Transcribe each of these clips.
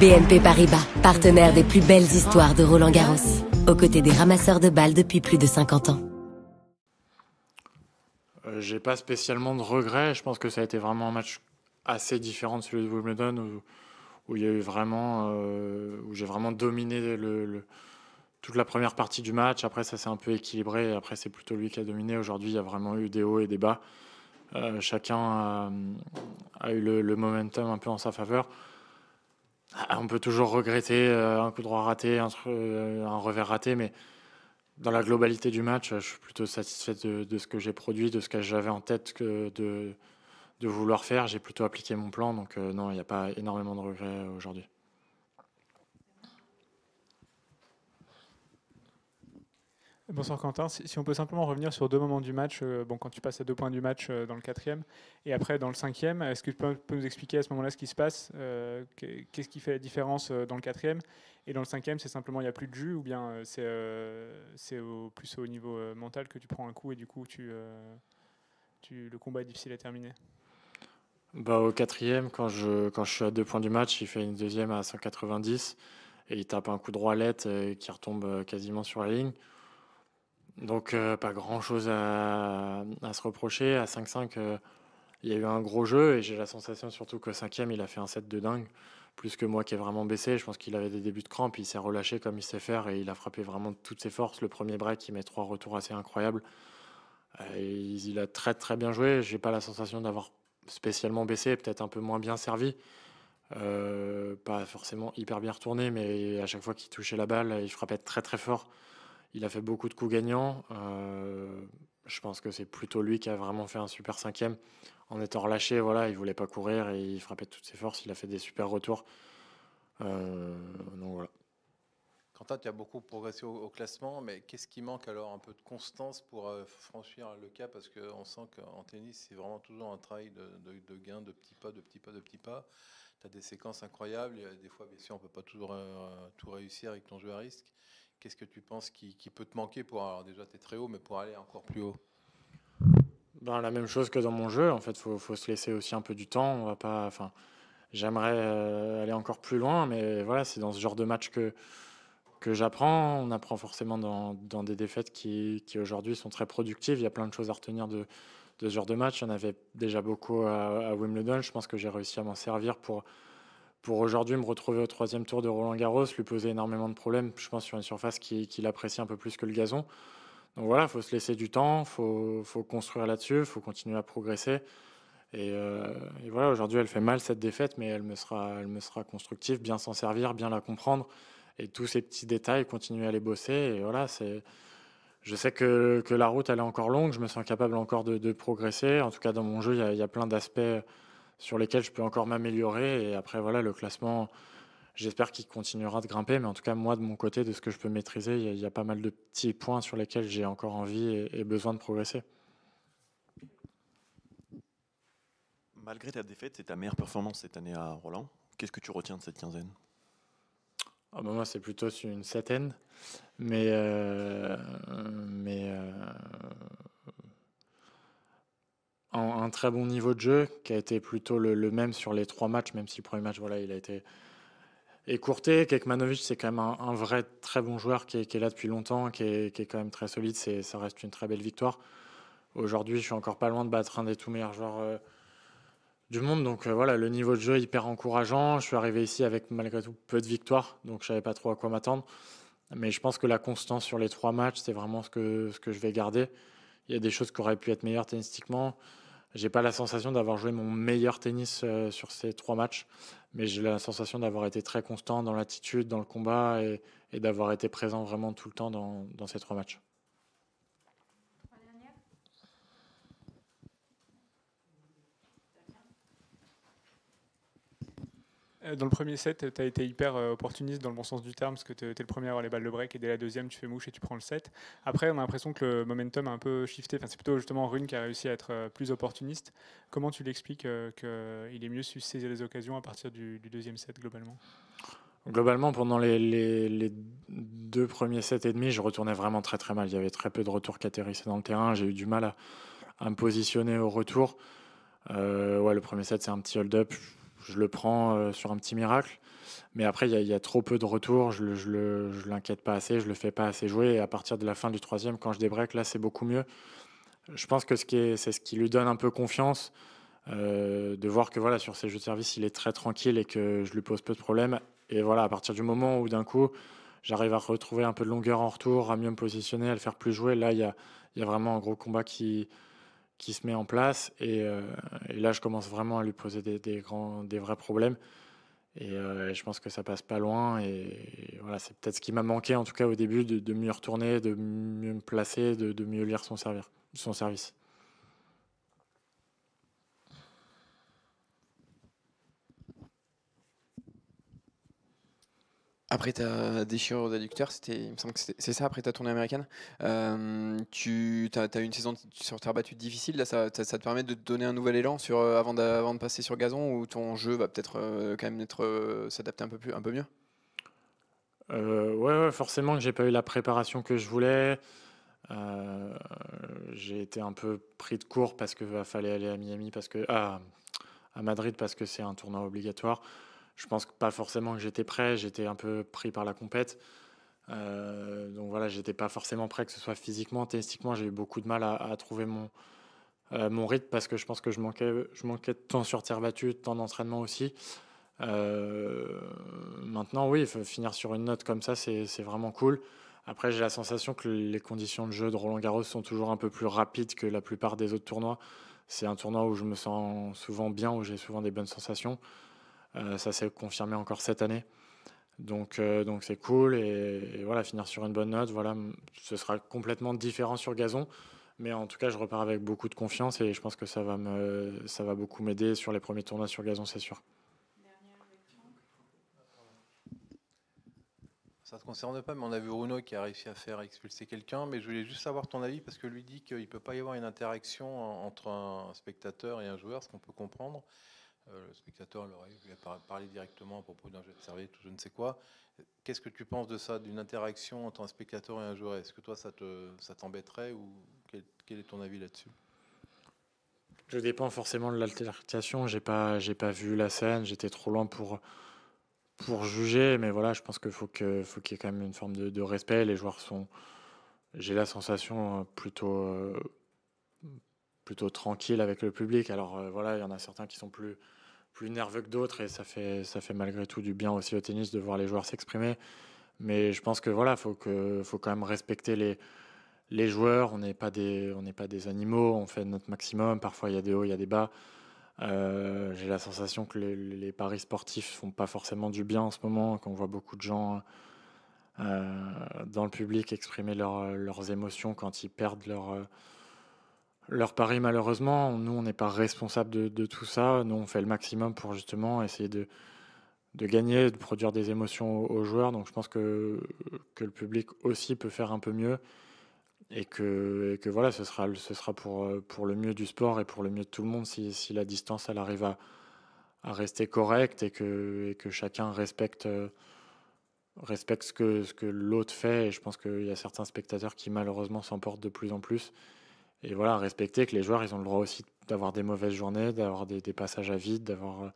BNP Paribas, partenaire des plus belles histoires de Roland-Garros, aux côtés des ramasseurs de balles depuis plus de 50 ans. J'ai pas spécialement de regrets. Je pense que ça a été vraiment un match assez différent de celui de Wimbledon où il y a eu vraiment, où j'ai vraiment dominé toute la première partie du match. Après, ça s'est un peu équilibré. Après, c'est plutôt lui qui a dominé. Aujourd'hui, il y a vraiment eu des hauts et des bas. Chacun a eu le momentum un peu en sa faveur. On peut toujours regretter un coup droit raté, un revers raté, mais dans la globalité du match, je suis plutôt satisfait de ce que j'ai produit, de ce que j'avais en tête que de vouloir faire. J'ai plutôt appliqué mon plan, donc non, il n'y a pas énormément de regrets aujourd'hui. Bonsoir Quentin, si on peut simplement revenir sur deux moments du match, quand tu passes à 2 points du match dans le quatrième et après dans le cinquième, est-ce que tu peux nous expliquer à ce moment-là ce qui se passe, qu'est-ce qui fait la différence dans le quatrième et dans le cinquième, c'est simplement il n'y a plus de jus ou bien c'est plus au niveau mental que tu prends un coup et du coup le combat est difficile à terminer? Au quatrième, quand je suis à 2 points du match, il fait une deuxième à 190 et il tape un coup droit net qui retombe quasiment sur la ligne. Donc pas grand-chose à se reprocher. À 5-5, il y a eu un gros jeu et j'ai la sensation surtout que cinquième, il a fait un set de dingue. Plus que moi qui ai vraiment baissé. Je pense qu'il avait des débuts de crampes, il s'est relâché comme il sait faire et il a frappé vraiment de toutes ses forces. Le premier break, il met 3 retours assez incroyables. Il a très très bien joué. J'ai pas la sensation d'avoir spécialement baissé, peut-être un peu moins bien servi. Pas forcément hyper bien retourné, mais à chaque fois qu'il touchait la balle, il frappait très très fort. Il a fait beaucoup de coups gagnants. Je pense que c'est plutôt lui qui a vraiment fait un super cinquième. En étant relâché, voilà, il voulait pas courir et il frappait de toutes ses forces. Il a fait des super retours. Donc voilà. Quentin, tu as beaucoup progressé au classement, mais qu'est-ce qui manque alors? Un peu de constance pour franchir le cap, parce qu'on sent qu'en tennis, c'est vraiment toujours un travail de gain, de petits pas, de petits pas, de petits pas. Tu as des séquences incroyables. Il y a des fois, bien sûr, on ne peut pas toujours tout réussir avec ton jeu à risque. Qu'est-ce que tu penses qui peut te manquer pour, alors déjà, tu es très haut, mais pour aller encore plus haut? La même chose que dans mon jeu. En fait, faut se laisser aussi un peu du temps. On va pas, enfin, j'aimerais aller encore plus loin, mais voilà, c'est dans ce genre de match que j'apprends. On apprend forcément dans des défaites qui aujourd'hui sont très productives. Il y a plein de choses à retenir de ce genre de match. Il y en avait déjà beaucoup à Wimbledon. Je pense que j'ai réussi à m'en servir pour aujourd'hui me retrouver au troisième tour de Roland-Garros, lui poser énormément de problèmes, je pense, sur une surface qu'il apprécie un peu plus que le gazon. Donc voilà, il faut se laisser du temps, faut construire là-dessus, il faut continuer à progresser. Et voilà, aujourd'hui, elle fait mal cette défaite, mais elle me sera constructive, bien s'en servir, bien la comprendre. Et tous ces petits détails, continuer à les bosser. Et voilà, je sais que la route, elle est encore longue. Je me sens capable encore de progresser. En tout cas, dans mon jeu, il y a plein d'aspects sur lesquels je peux encore m'améliorer. Et après, voilà, le classement, j'espère qu'il continuera de grimper. Mais en tout cas, moi, de mon côté, de ce que je peux maîtriser, il y a pas mal de petits points sur lesquels j'ai encore envie et besoin de progresser. Malgré ta défaite, c'est ta meilleure performance cette année à Roland. Qu'est-ce que tu retiens de cette quinzaine? Moi, c'est plutôt sur une septaine. Mais, un très bon niveau de jeu qui a été plutôt le même sur les 3 matchs, même si le premier match, voilà, il a été écourté. Kekmanovic, c'est quand même un vrai très bon joueur qui est là depuis longtemps, qui est quand même très solide. Ça reste une très belle victoire. Aujourd'hui, je suis encore pas loin de battre un des tout meilleurs joueurs du monde. Donc voilà, le niveau de jeu est hyper encourageant. Je suis arrivé ici avec malgré tout peu de victoires, donc je savais pas trop à quoi m'attendre. Mais je pense que la constance sur les 3 matchs, c'est vraiment ce que je vais garder. Il y a des choses qui auraient pu être meilleures tennistiquement. J'ai pas la sensation d'avoir joué mon meilleur tennis sur ces 3 matchs, mais j'ai la sensation d'avoir été très constant dans l'attitude, dans le combat et d'avoir été présent vraiment tout le temps dans ces 3 matchs. Dans le premier set, tu as été hyper opportuniste dans le bon sens du terme, parce que tu es le premier à avoir les balles de break et dès la deuxième, tu fais mouche et tu prends le set. Après, on a l'impression que le momentum a un peu shifté. Enfin, c'est plutôt justement Rune qui a réussi à être plus opportuniste. Comment tu l'expliques qu'il est mieux su saisir les occasions à partir du deuxième set globalement? Globalement, pendant les 2 premiers sets et demi, je retournais vraiment très très mal. Il y avait très peu de retours qui atterrissaient dans le terrain. J'ai eu du mal à me positionner au retour. Le premier set, c'est un petit hold-up. Je le prends sur un petit miracle. Mais après, il y a trop peu de retours, je l'inquiète pas assez, je le fais pas assez jouer. Et à partir de la fin du troisième, quand je débreak, là, c'est beaucoup mieux. Je pense que c'est ce qui lui donne un peu confiance, de voir que voilà, sur ses jeux de service, il est très tranquille et que je lui pose peu de problèmes. Et voilà, à partir du moment où d'un coup, j'arrive à retrouver un peu de longueur en retour, à mieux me positionner, à le faire plus jouer, là, il y a vraiment un gros combat qui se met en place. Et là, je commence vraiment à lui poser des vrais problèmes. Et je pense que ça passe pas loin. Et voilà, c'est peut-être ce qui m'a manqué, en tout cas au début, de mieux retourner, de mieux me placer, de mieux lire son service. Après ta déchirure d'adducteur, il me semble que c'est ça, après ta tournée américaine. Tu as eu une saison sur terre battue difficile, là ça te permet de te donner un nouvel élan avant de passer sur gazon, où ton jeu va peut-être quand même s'adapter un peu mieux? Ouais, forcément que j'ai pas eu la préparation que je voulais. Euh, j'ai été un peu pris de court parce que fallait aller à Miami, à Madrid parce que c'est un tournoi obligatoire. Je pense que pas forcément que j'étais prêt, j'étais un peu pris par la compète. Donc voilà, j'étais pas forcément prêt, que ce soit physiquement, tennistiquement, j'ai eu beaucoup de mal à trouver mon rythme parce que je pense que je manquais de temps sur terre battue, de temps d'entraînement aussi. Maintenant, oui, finir sur une note comme ça, c'est vraiment cool. Après, j'ai la sensation que les conditions de jeu de Roland-Garros sont toujours un peu plus rapides que la plupart des autres tournois. C'est un tournoi où je me sens souvent bien, où j'ai souvent des bonnes sensations. Ça s'est confirmé encore cette année. Donc c'est cool. Et voilà, finir sur une bonne note, voilà, ce sera complètement différent sur gazon. Mais en tout cas, je repars avec beaucoup de confiance et je pense que ça va beaucoup m'aider sur les premiers tournois sur gazon, c'est sûr. Ça ne te concerne pas, mais on a vu Bruno qui a réussi à faire expulser quelqu'un. Mais je voulais juste savoir ton avis parce que lui dit qu'il ne peut pas y avoir une interaction entre un spectateur et un joueur, ce qu'on peut comprendre. Le spectateur lui a parlé directement à propos d'un jeu de service ou je ne sais quoi. Qu'est-ce que tu penses de ça, d'une interaction entre un spectateur et un joueur? Est-ce que toi, ça t'embêterait ou quel est ton avis là-dessus? Je dépends forcément de l'altercation. J'ai pas vu la scène. J'étais trop loin pour juger. Mais voilà, je pense faut qu'il y ait quand même une forme de respect. Les joueurs sont, j'ai la sensation plutôt tranquille avec le public. Alors voilà, il y en a certains qui sont plus nerveux que d'autres et ça fait malgré tout du bien aussi au tennis de voir les joueurs s'exprimer. Mais je pense que voilà, faut quand même respecter les joueurs. On n'est pas des animaux. On fait notre maximum. Parfois il y a des hauts, il y a des bas. J'ai la sensation que les paris sportifs font pas forcément du bien en ce moment, qu'on voit beaucoup de gens dans le public exprimer leurs émotions quand ils perdent leur pari. Malheureusement, nous, on n'est pas responsable de tout ça. Nous, on fait le maximum pour justement essayer de gagner, de produire des émotions aux joueurs. Donc je pense que le public aussi peut faire un peu mieux et que voilà, ce sera pour le mieux du sport et pour le mieux de tout le monde si la distance elle arrive à rester correcte et que chacun respecte ce que l'autre fait. Et je pense qu'il y a certains spectateurs qui malheureusement s'emportent de plus en plus. Et voilà, respecter que les joueurs, ils ont le droit aussi d'avoir des mauvaises journées, d'avoir des passages à vide, d'avoir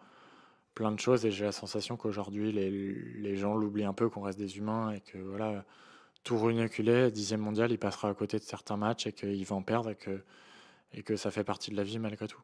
plein de choses. Et j'ai la sensation qu'aujourd'hui, les gens l'oublient un peu, qu'on reste des humains et que voilà, tout reculé, 10e mondial, il passera à côté de certains matchs et qu'il va en perdre et que ça fait partie de la vie malgré tout.